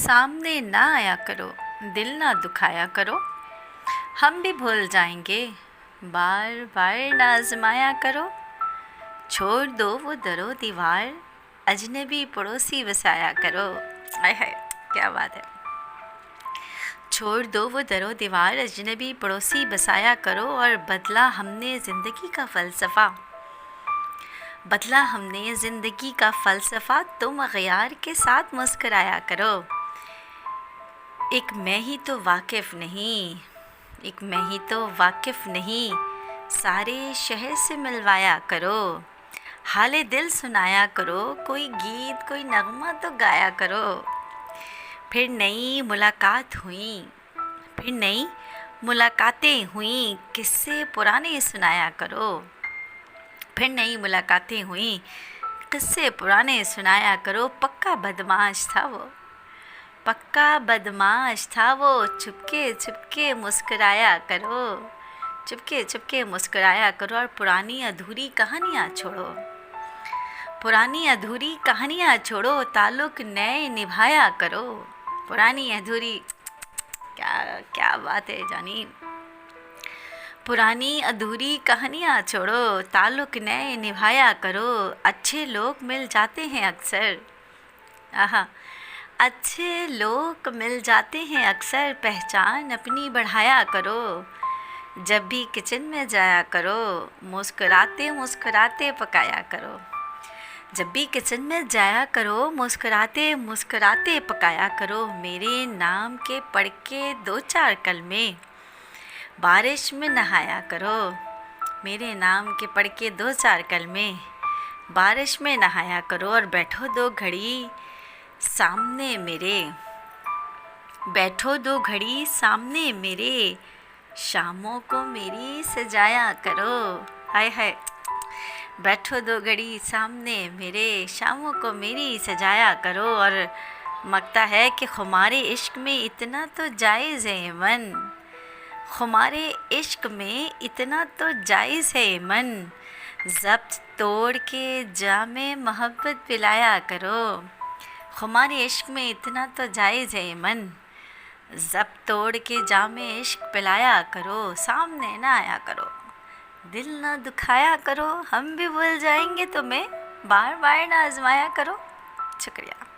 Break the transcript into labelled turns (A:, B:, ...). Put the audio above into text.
A: सामने ना आया करो, दिल ना दुखाया करो। हम भी भूल जाएंगे, बार बार ना आजमाया करो। छोड़ दो वो दरो दीवार, अजनबी पड़ोसी बसाया करो। आय हाय, क्या बात है। छोड़ दो वो दरो दीवार, अजनबी पड़ोसी बसाया करो। और बदला हमने ज़िंदगी का फ़लसफ़ा, तुम अग़यार के साथ मुस्कराया करो। एक मैं ही तो वाकिफ़ नहीं, सारे शहर से मिलवाया करो। हाले दिल सुनाया करो, कोई गीत कोई नगमा तो गाया करो। फिर नई मुलाकातें हुई, किस्से पुराने सुनाया करो। पक्का बदमाश था वो, चुपके चुपके मुस्कुराया करो। और पुरानी अधूरी कहानियाँ छोड़ो, ताल्लुक नए निभाया करो। क्या बात है जानी। पुरानी अधूरी कहानियाँ छोड़ो, ताल्लुक नए निभाया करो। अच्छे लोग मिल जाते हैं अक्सर, पहचान अपनी बढ़ाया करो। जब भी किचन में जाया करो, मुस्कुराते मुस्कुराते पकाया करो। मेरे नाम के पढ़ के दो चार कलमे बारिश में नहाया करो। और बैठो दो घड़ी सामने मेरे, शामों को मेरी सजाया करो। हाय हाय। बैठो दो घड़ी सामने मेरे, शामों को मेरी सजाया करो। और मगता है कि खुमारे इश्क में इतना तो जायज़ है मन। ज़ब्त तोड़ के जामे मोहब्बत पिलाया करो। खुमारे इश्क में इतना तो जायज़ है मन, ज़ब्त तोड़ के जामे इश्क पिलाया करो। सामने ना आया करो, दिल ना दुखाया करो। हम भी भूल जाएंगे तुम्हें, बार बार ना आजमाया करो। शुक्रिया।